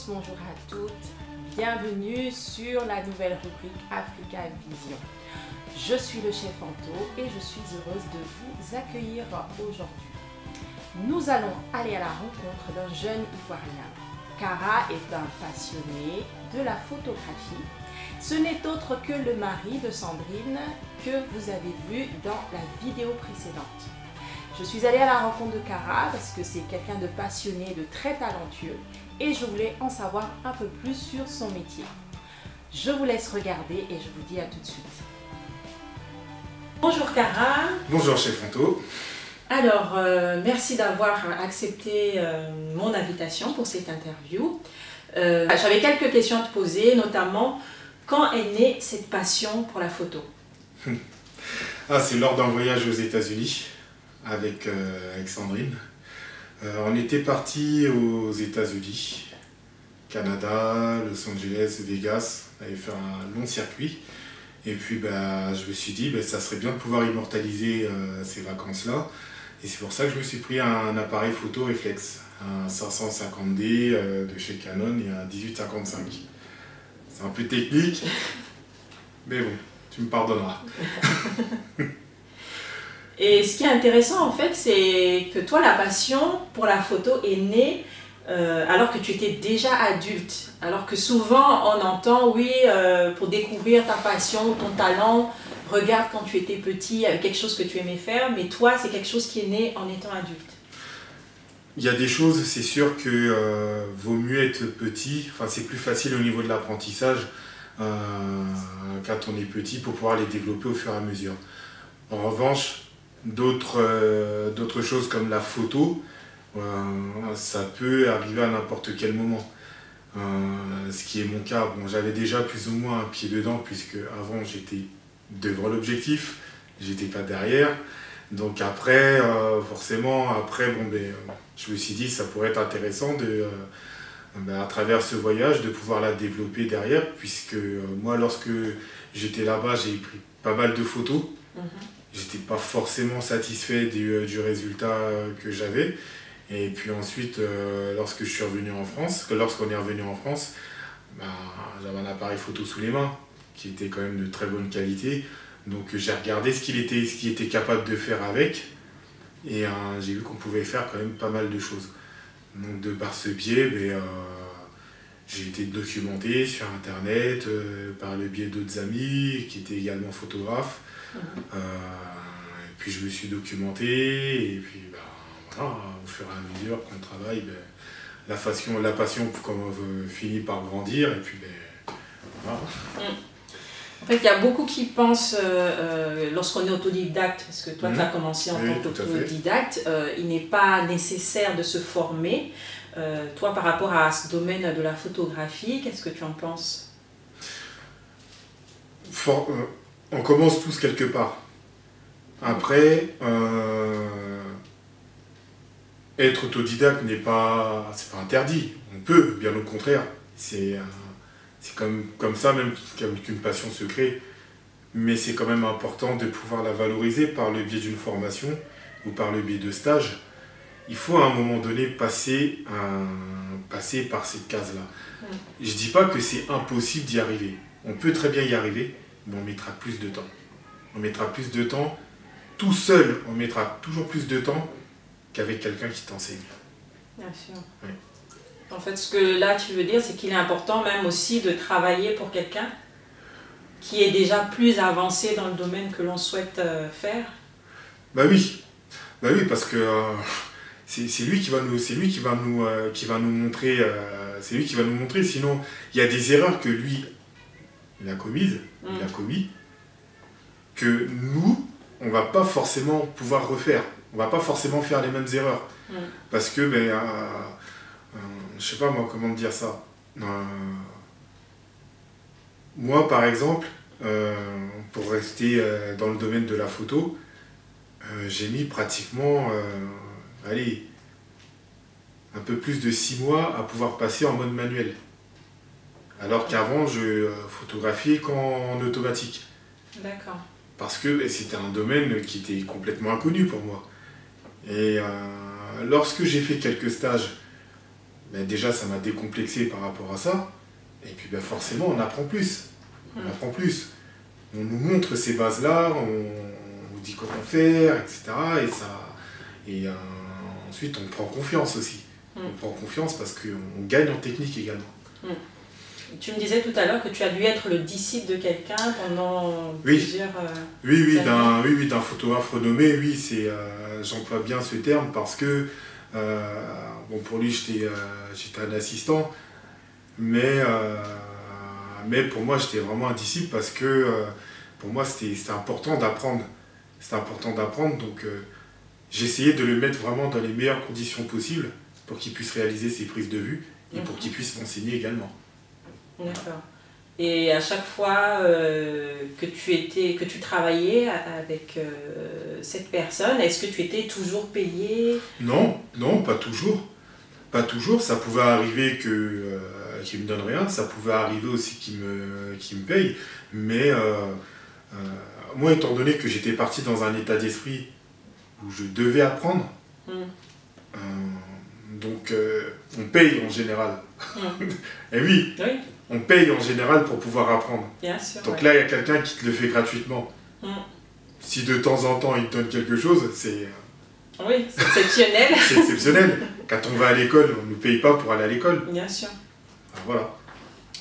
bonjour à toutes. Bienvenue sur la nouvelle rubrique Africa Vision. Je suis le chef Anto et je suis heureuse de vous accueillir aujourd'hui. Nous allons aller à la rencontre d'un jeune Ivoirien. Kara est un passionné de la photographie. Ce n'est autre que le mari de Sandrine que vous avez vu dans la vidéo précédente. Je suis allée à la rencontre de Kara parce que c'est quelqu'un de passionné, de très talentueux et je voulais en savoir un peu plus sur son métier. Je vous laisse regarder et je vous dis à tout de suite. Bonjour Kara. Bonjour chef Anto. Alors, merci d'avoir accepté mon invitation pour cette interview. J'avais quelques questions à te poser, notamment quand est née cette passion pour la photo? C'est lors d'un voyage aux États-Unis avec Sandrine. On était partis aux États-Unis, Canada, Los Angeles, Vegas. On avait fait un long circuit. Et puis je me suis dit ça serait bien de pouvoir immortaliser ces vacances-là. Et c'est pour ça que je me suis pris un appareil photo réflexe, un 550D de chez Canon et un 1855. C'est un peu technique, mais bon, tu me pardonneras. Et ce qui est intéressant en fait, c'est que toi, la passion pour la photo est née alors que tu étais déjà adulte. Alors que souvent on entend, oui, pour découvrir ta passion, ton talent, regarde quand tu étais petit, avec quelque chose que tu aimais faire, mais toi, c'est quelque chose qui est né en étant adulte. Il y a des choses, c'est sûr que vaut mieux être petit, c'est plus facile au niveau de l'apprentissage quand on est petit pour pouvoir les développer au fur et à mesure. En revanche, d'autres choses comme la photo, ça peut arriver à n'importe quel moment. Ce qui est mon cas, j'avais déjà plus ou moins un pied dedans puisque avant j'étais devant l'objectif, j'étais pas derrière. Donc après, forcément, je me suis dit ça pourrait être intéressant à travers ce voyage de pouvoir la développer derrière, puisque moi lorsque j'étais là-bas, j'ai pris pas mal de photos. J'étais pas forcément satisfait du résultat que j'avais. Et puis ensuite, lorsqu'on est revenu en France, j'avais un appareil photo sous les mains qui était quand même de très bonne qualité. Donc j'ai regardé ce qu'il était capable de faire avec. Et j'ai vu qu'on pouvait faire quand même pas mal de choses. Donc de par ce biais, j'ai été documenté sur internet par le biais d'autres amis qui étaient également photographes. Et puis je me suis documenté et puis au fur et à mesure qu'on travaille, la passion finit par grandir et puis voilà. En fait, il y a beaucoup qui pensent, lorsqu'on est autodidacte, parce que toi tu as commencé en tant qu'autodidacte, il n'est pas nécessaire de se former. Toi, par rapport à ce domaine de la photographie, qu'est-ce que tu en penses? On commence tous quelque part. Après, être autodidacte c'est pas interdit. On peut, bien au contraire. C'est comme ça même qu'une passion se crée. Mais c'est quand même important de pouvoir la valoriser par le biais d'une formation ou par le biais de stages. Il faut à un moment donné passer par cette case-là. Je dis pas que c'est impossible d'y arriver. On peut très bien y arriver, mais on mettra plus de temps. On mettra plus de temps. Tout seul, on mettra toujours plus de temps qu'avec quelqu'un qui t'enseigne. Bien sûr. Oui. En fait, ce que là tu veux dire, c'est qu'il est important même aussi de travailler pour quelqu'un qui est déjà plus avancé dans le domaine que l'on souhaite faire. Oui, parce que c'est lui qui va nous montrer, sinon il y a des erreurs que lui il a commis, que nous on va pas forcément pouvoir refaire, on va pas forcément faire les mêmes erreurs, parce que je sais pas moi comment dire ça. Moi par exemple, pour rester dans le domaine de la photo, j'ai mis pratiquement un peu plus de 6 mois à pouvoir passer en mode manuel. Alors qu'avant, je photographiais qu'en automatique. D'accord. Parce que c'était un domaine qui était complètement inconnu pour moi. Et lorsque j'ai fait quelques stages ben, déjà ça m'a décomplexé par rapport à ça. Et puis ben, forcément on apprend plus. On apprend plus. On nous montre ces bases-là, on nous dit comment faire, etc. Et ensuite on prend confiance aussi. On prend confiance parce qu'on gagne en technique également. Tu me disais tout à l'heure que tu as dû être le disciple de quelqu'un pendant plusieurs oui, d'un photographe renommé, oui, j'emploie bien ce terme parce que bon, pour lui j'étais un assistant, mais pour moi j'étais vraiment un disciple parce que pour moi c'était important d'apprendre. C'était important d'apprendre, donc j'essayais de le mettre vraiment dans les meilleures conditions possibles pour qu'il puisse réaliser ses prises de vue et pour qu'il puisse m'enseigner également. D'accord. Et à chaque fois que tu travaillais avec cette personne, est-ce que tu étais toujours payé? Non, pas toujours. Pas toujours. Ça pouvait arriver qu'il me donne rien. Ça pouvait arriver aussi qu'il me paye. Mais moi, étant donné que j'étais parti dans un état d'esprit où je devais apprendre, donc on paye en général. Et oui. On paye en général pour pouvoir apprendre. Bien sûr, donc là, il y a quelqu'un qui te le fait gratuitement. Si de temps en temps, il te donne quelque chose, c'est... Oui, c'est exceptionnel. C'est exceptionnel. Quand on va à l'école, on ne nous paye pas pour aller à l'école. Bien sûr. Alors, voilà.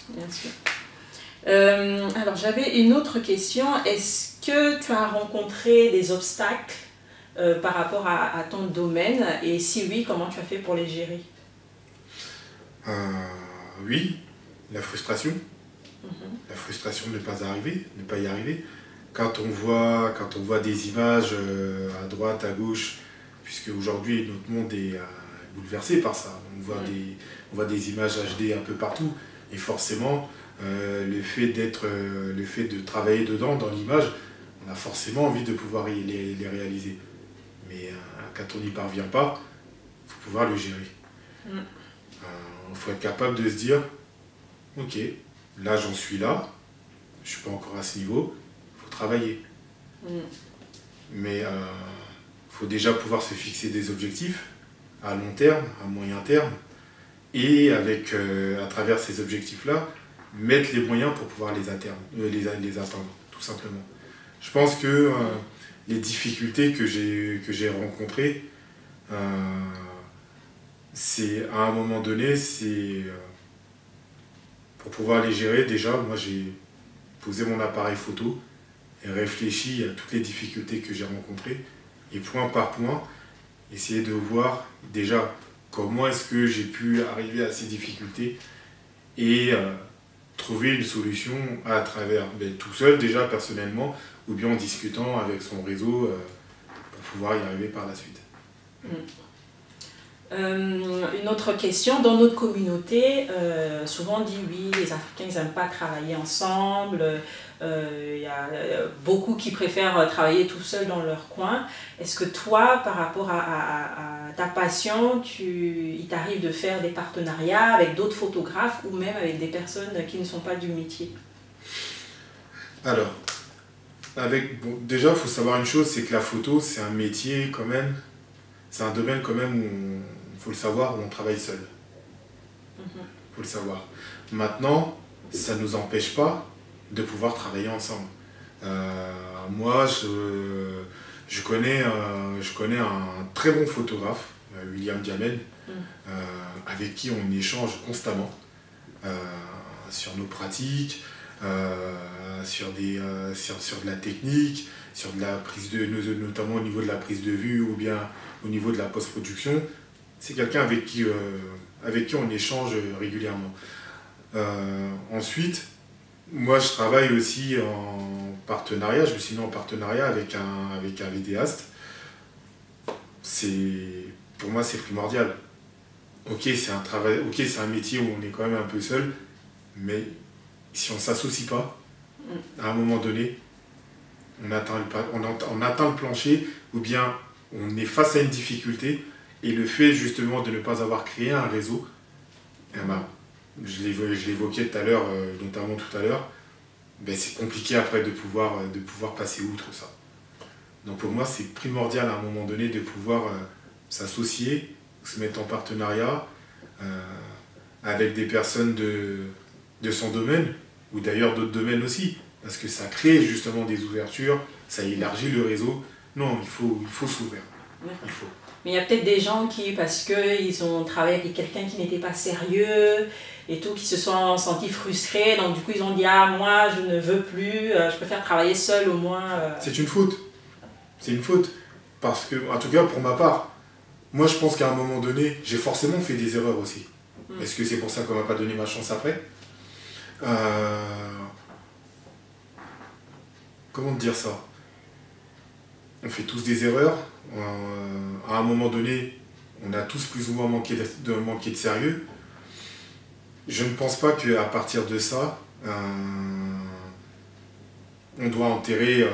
Bien sûr. Alors, j'avais une autre question. Est-ce que tu as rencontré des obstacles par rapport à ton domaine? Et si oui, comment tu as fait pour les gérer? Oui. La frustration. La frustration de ne pas y arriver. Quand on voit des images à droite, à gauche, puisque aujourd'hui notre monde est bouleversé par ça. On voit des images HD un peu partout. Et forcément, le fait de travailler dedans, dans l'image, on a forcément envie de pouvoir les réaliser. Mais quand on n'y parvient pas, il faut pouvoir le gérer. Il faut être capable de se dire, ok, là j'en suis là, je ne suis pas encore à ce niveau, il faut travailler. Mais il faut déjà pouvoir se fixer des objectifs à long terme, à moyen terme, et à travers ces objectifs-là, mettre les moyens pour pouvoir les atteindre, tout simplement. Je pense que les difficultés que j'ai rencontrées, c'est à un moment donné, pour pouvoir les gérer, déjà, moi j'ai posé mon appareil photo et réfléchi à toutes les difficultés que j'ai rencontrées et point par point, essayer de voir déjà comment est-ce que j'ai pu arriver à ces difficultés et trouver une solution à travers, tout seul déjà personnellement, ou bien en discutant avec son réseau pour pouvoir y arriver par la suite. Une autre question, dans notre communauté, souvent on dit oui, les Africains ils n'aiment pas travailler ensemble, y a beaucoup qui préfèrent travailler tout seul dans leur coin. Est-ce que toi, par rapport à ta passion, il t'arrive de faire des partenariats avec d'autres photographes ou même avec des personnes qui ne sont pas du métier? Alors, déjà il faut savoir une chose, c'est que la photo c'est un métier quand même, c'est un domaine quand même où il faut le savoir, où on travaille seul. Faut le savoir. Maintenant, ça ne nous empêche pas de pouvoir travailler ensemble. Moi, je connais un très bon photographe, William Diamel, avec qui on échange constamment sur nos pratiques, sur de la technique, sur de la prise notamment au niveau de la prise de vue ou bien au niveau de la post-production. C'est quelqu'un avec qui on échange régulièrement. Ensuite, moi je travaille aussi en partenariat, je me suis mis en partenariat avec un vidéaste. Pour moi c'est primordial. Ok, c'est un métier où on est quand même un peu seul, mais si on ne s'associe pas, à un moment donné, on atteint le plancher, ou bien on est face à une difficulté, et le fait justement de ne pas avoir créé un réseau, je l'évoquais tout à l'heure, notamment tout à l'heure, c'est compliqué après de pouvoir passer outre ça. Donc pour moi c'est primordial à un moment donné de pouvoir s'associer, se mettre en partenariat avec des personnes de son domaine, ou d'ailleurs d'autres domaines aussi, parce que ça crée justement des ouvertures, ça élargit le réseau. Non, il faut s'ouvrir. Il faut. Mais il y a peut-être des gens qui, parce qu'ils ont travaillé avec quelqu'un qui n'était pas sérieux et tout, qui se sont sentis frustrés, donc du coup ils ont dit « Ah, moi je ne veux plus, je préfère travailler seul au moins. » C'est une faute. C'est une faute. Parce que, en tout cas pour ma part, moi je pense qu'à un moment donné, j'ai forcément fait des erreurs aussi. Est-ce que c'est pour ça qu'on m'a pas donné ma chance après? Comment te dire ça? On fait tous des erreurs. À un moment donné, on a tous plus ou moins manqué de sérieux. Je ne pense pas qu'à partir de ça, on doit enterrer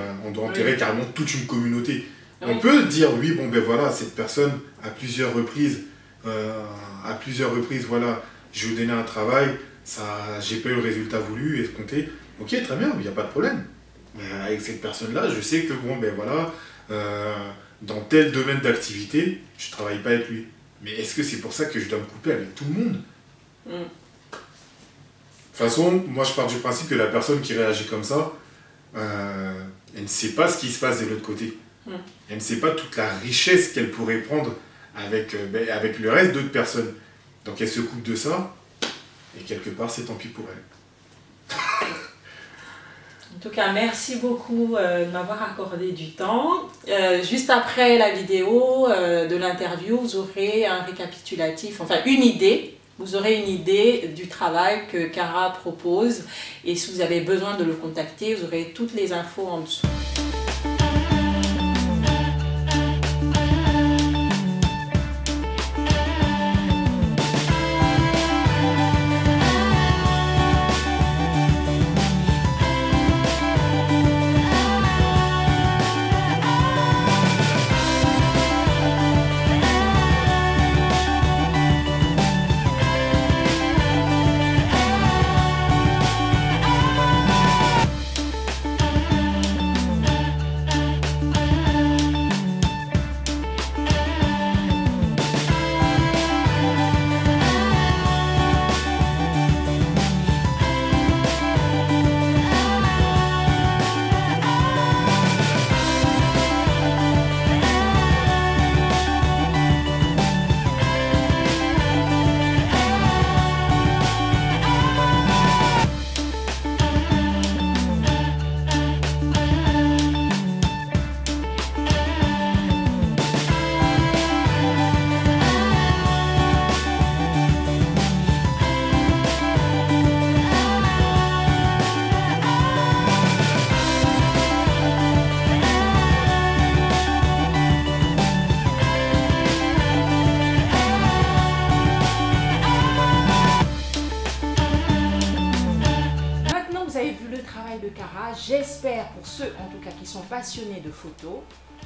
carrément toute une communauté. Oui. On peut dire, oui, bon ben voilà, cette personne, à plusieurs reprises, voilà, je lui ai donné un travail, j'ai pas eu le résultat voulu, escompté. Ok, très bien, il n'y a pas de problème. Mais avec cette personne-là, je sais que bon ben voilà, dans tel domaine d'activité, je ne travaille pas avec lui. Mais est-ce que c'est pour ça que je dois me couper avec tout le monde? De toute façon, moi je pars du principe que la personne qui réagit comme ça, elle ne sait pas ce qui se passe de l'autre côté. Elle ne sait pas toute la richesse qu'elle pourrait prendre avec le reste d'autres personnes. Donc elle se coupe de ça, et quelque part c'est tant pis pour elle. En tout cas, merci beaucoup de m'avoir accordé du temps. Juste après la vidéo de l'interview, vous aurez un récapitulatif, enfin une idée. Vous aurez une idée du travail que Cara propose. Et si vous avez besoin de le contacter, vous aurez toutes les infos en dessous. De Cara, j'espère pour ceux en tout cas qui sont passionnés de photos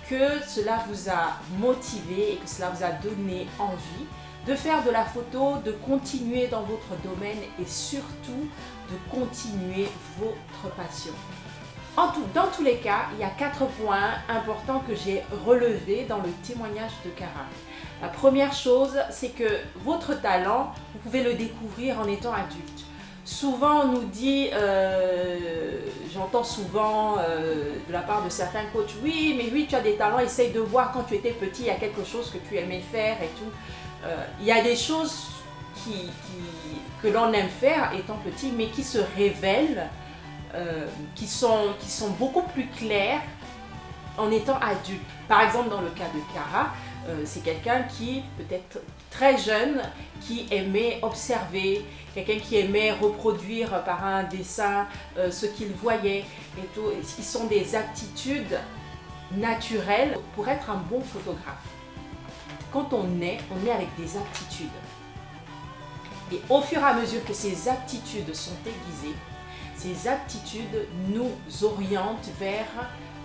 que cela vous a motivé et que cela vous a donné envie de faire de la photo, de continuer dans votre domaine et surtout de continuer votre passion. Dans tous les cas, il y a 4 points importants que j'ai relevés dans le témoignage de Cara. La première chose, c'est que votre talent, vous pouvez le découvrir en étant adulte. Souvent on nous dit, j'entends souvent de la part de certains coachs, oui mais oui tu as des talents, essaye de voir quand tu étais petit, il y a quelque chose que tu aimais faire et tout. Il y a des choses que l'on aime faire étant petit mais qui se révèlent, qui sont beaucoup plus claires en étant adulte. Par exemple dans le cas de Cara, c'est quelqu'un qui peut-être très jeune, qui aimait observer, quelqu'un qui aimait reproduire par un dessin ce qu'il voyait et tout, qui sont des aptitudes naturelles pour être un bon photographe. Quand on est avec des aptitudes. Et au fur et à mesure que ces aptitudes sont aiguisées, ces aptitudes nous orientent vers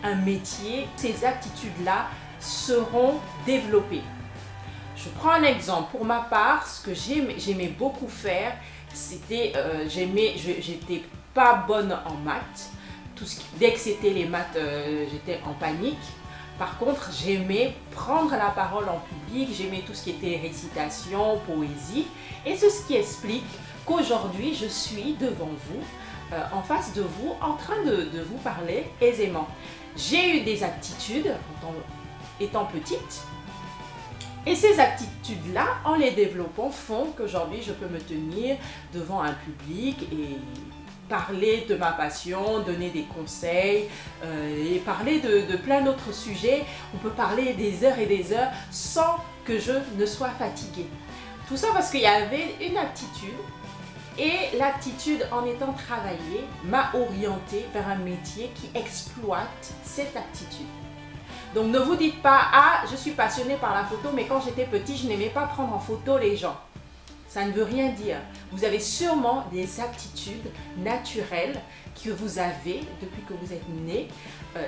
un métier. Ces aptitudes-là seront développées. Je prends un exemple. Pour ma part, ce que j'aimais beaucoup faire, c'était, j'étais pas bonne en maths. Dès que c'était les maths, j'étais en panique. Par contre, j'aimais prendre la parole en public, j'aimais tout ce qui était récitation, poésie. Et c'est ce qui explique qu'aujourd'hui, je suis devant vous, en face de vous, en train de vous parler aisément. J'ai eu des aptitudes étant petite. Et ces aptitudes-là, en les développant, font qu'aujourd'hui, je peux me tenir devant un public et parler de ma passion, donner des conseils et parler de plein d'autres sujets. On peut parler des heures et des heures sans que je ne sois fatiguée. Tout ça parce qu'il y avait une aptitude et l'aptitude en étant travaillée m'a orientée vers un métier qui exploite cette aptitude. Donc ne vous dites pas « Ah, je suis passionnée par la photo, mais quand j'étais petit, je n'aimais pas prendre en photo les gens ». Ça ne veut rien dire. Vous avez sûrement des aptitudes naturelles que vous avez depuis que vous êtes né.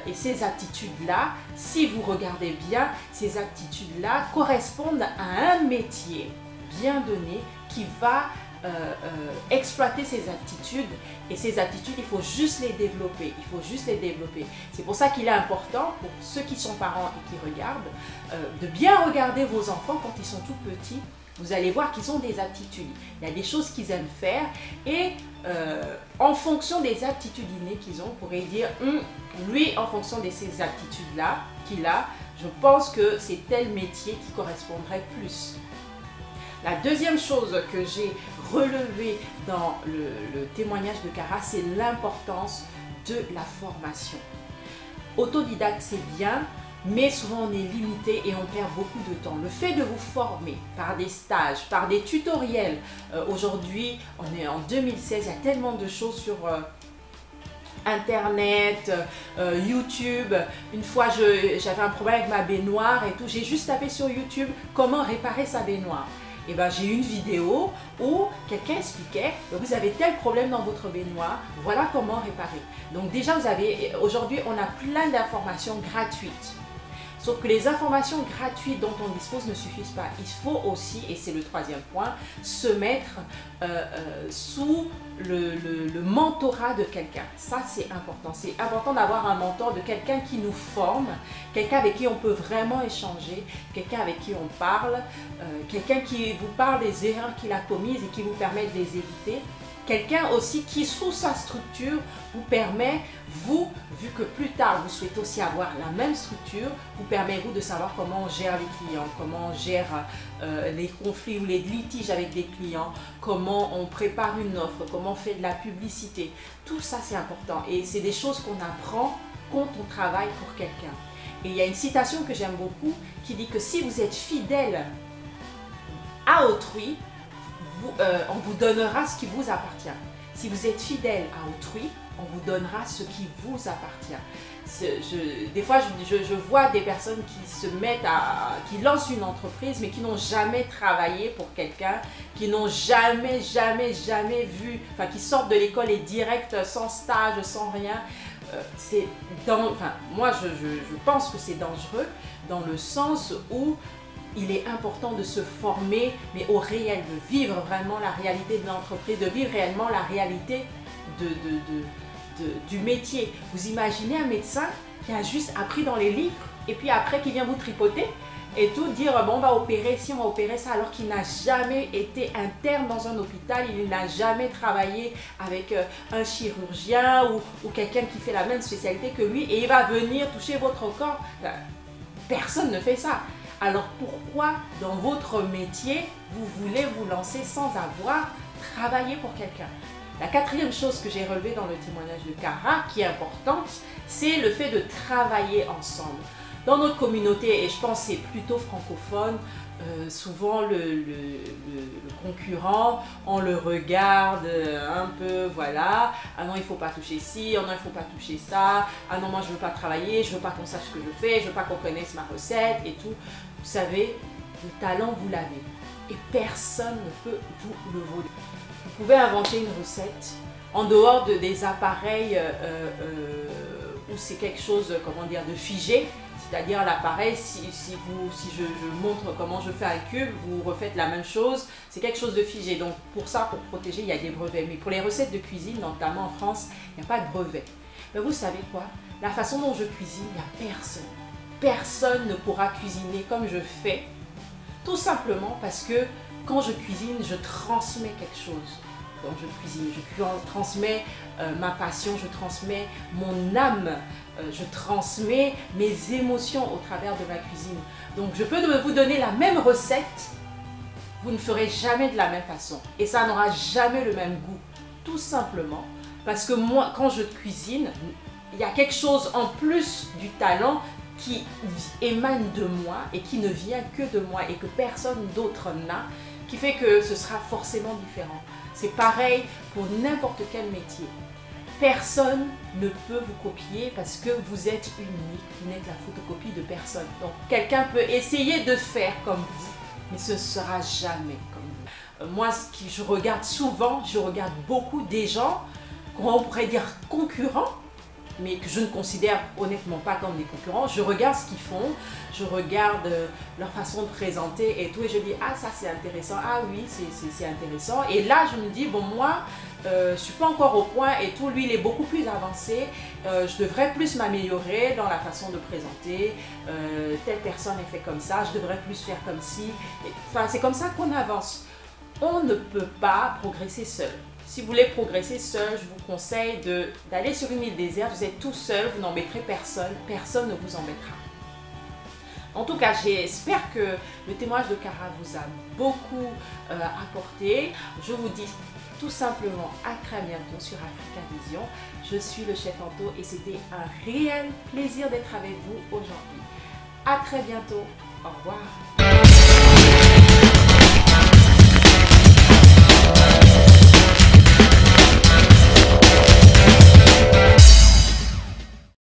Et ces aptitudes-là, si vous regardez bien, ces aptitudes-là correspondent à un métier bien donné qui va exploiter ces aptitudes. Et ces aptitudes, il faut juste les développer. Il faut juste les développer. C'est pour ça qu'il est important pour ceux qui sont parents et qui regardent, de bien regarder vos enfants quand ils sont tout petits. Vous allez voir qu'ils ont des aptitudes. Il y a des choses qu'ils aiment faire et en fonction des aptitudes innées qu'ils ont, on pourrait dire, lui, en fonction de ces aptitudes-là qu'il a, je pense que c'est tel métier qui correspondrait plus. La deuxième chose que j'ai relevée dans le témoignage de Cara, c'est l'importance de la formation. Autodidacte, c'est bien. Mais souvent on est limité et on perd beaucoup de temps. Le fait de vous former par des stages, par des tutoriels, aujourd'hui on est en 2016, il y a tellement de choses sur Internet, YouTube. Une fois j'avais un problème avec ma baignoire et tout, j'ai juste tapé sur YouTube comment réparer sa baignoire. Et ben, j'ai eu une vidéo où quelqu'un expliquait, vous avez tel problème dans votre baignoire, voilà comment réparer. Donc déjà aujourd'hui on a plein d'informations gratuites. Sauf que les informations gratuites dont on dispose ne suffisent pas. Il faut aussi, et c'est le troisième point, se mettre sous le mentorat de quelqu'un. Ça, c'est important. C'est important d'avoir un mentor, de quelqu'un qui nous forme, quelqu'un avec qui on peut vraiment échanger, quelqu'un avec qui on parle, quelqu'un qui vous parle des erreurs qu'il a commises et qui vous permet de les éviter. Quelqu'un aussi qui, sous sa structure, vous permet, vous, vu que plus tard, vous souhaitez aussi avoir la même structure, vous permet, vous, de savoir comment on gère les clients, comment on gère les conflits ou les litiges avec des clients, comment on prépare une offre, comment on fait de la publicité. Tout ça, c'est important et c'est des choses qu'on apprend quand on travaille pour quelqu'un. Et il y a une citation que j'aime beaucoup qui dit que si vous êtes fidèle à autrui, on vous donnera ce qui vous appartient. Si vous êtes fidèle à autrui, on vous donnera ce qui vous appartient. Des fois, je vois des personnes qui lancent une entreprise, mais qui n'ont jamais travaillé pour quelqu'un, qui n'ont jamais vu, enfin, qui sortent de l'école et direct, sans stage, sans rien. Moi, je pense que c'est dangereux dans le sens où il est important de se former, mais au réel, de vivre vraiment la réalité de l'entreprise, de vivre réellement la réalité du métier. Vous imaginez un médecin qui a juste appris dans les livres et puis après qui vient vous tripoter et tout, dire bon, on va opérer ci, on va opérer ça, alors qu'il n'a jamais été interne dans un hôpital, il n'a jamais travaillé avec un chirurgien ou quelqu'un qui fait la même spécialité que lui et il va venir toucher votre corps. Personne ne fait ça. Alors pourquoi dans votre métier, vous voulez vous lancer sans avoir travaillé pour quelqu'un? La quatrième chose que j'ai relevée dans le témoignage de Cara, qui est importante, c'est le fait de travailler ensemble. Dans notre communauté, et je pense que c'est plutôt francophone, souvent le concurrent, on le regarde un peu, voilà, ah non il ne faut pas toucher ci, ah non il ne faut pas toucher ça, ah non moi je ne veux pas travailler, je ne veux pas qu'on sache ce que je fais, je ne veux pas qu'on connaisse ma recette et tout. Vous savez, le talent vous l'avez et personne ne peut vous le voler. Vous pouvez inventer une recette en dehors des appareils où c'est quelque chose, comment dire, de figé. C'est-à-dire l'appareil, si je montre comment je fais un cube, vous refaites la même chose, c'est quelque chose de figé. Donc pour ça, pour protéger, il y a des brevets. Mais pour les recettes de cuisine, notamment en France, il n'y a pas de brevet. Mais vous savez quoi? La façon dont je cuisine, il n'y a personne personne ne pourra cuisiner comme je fais. Tout simplement parce que quand je cuisine, je transmets quelque chose. Quand je cuisine, je transmets ma passion, je transmets mon âme, je transmets mes émotions au travers de ma cuisine. Donc je peux vous donner la même recette, vous ne ferez jamais de la même façon. Et ça n'aura jamais le même goût. Tout simplement parce que moi, quand je cuisine, il y a quelque chose en plus du talent qui émane de moi et qui ne vient que de moi et que personne d'autre n'a, qui fait que ce sera forcément différent. C'est pareil pour n'importe quel métier. Personne ne peut vous copier parce que vous êtes unique, vous n'êtes la photocopie de personne. Donc quelqu'un peut essayer de faire comme vous, mais ce ne sera jamais comme vous. Moi, je regarde souvent, je regarde beaucoup des gens qu'on pourrait dire concurrents, mais que je ne considère honnêtement pas comme des concurrents. Je regarde ce qu'ils font, je regarde leur façon de présenter et tout, et je dis ah ça c'est intéressant, ah oui c'est intéressant, et là je me dis bon moi je suis pas encore au point et tout, lui il est beaucoup plus avancé, je devrais plus m'améliorer dans la façon de présenter, telle personne est fait comme ça, je devrais plus faire comme ci, enfin c'est comme ça qu'on avance. On ne peut pas progresser seul. Si vous voulez progresser seul, je vous conseille d'aller sur une île déserte, vous êtes tout seul, vous n'embêterez personne, personne ne vous embêtera. En tout cas, j'espère que le témoignage de Cara vous a beaucoup apporté. Je vous dis tout simplement à très bientôt sur Africa Vision. Je suis le chef Anto et c'était un réel plaisir d'être avec vous aujourd'hui. À très bientôt. Au revoir.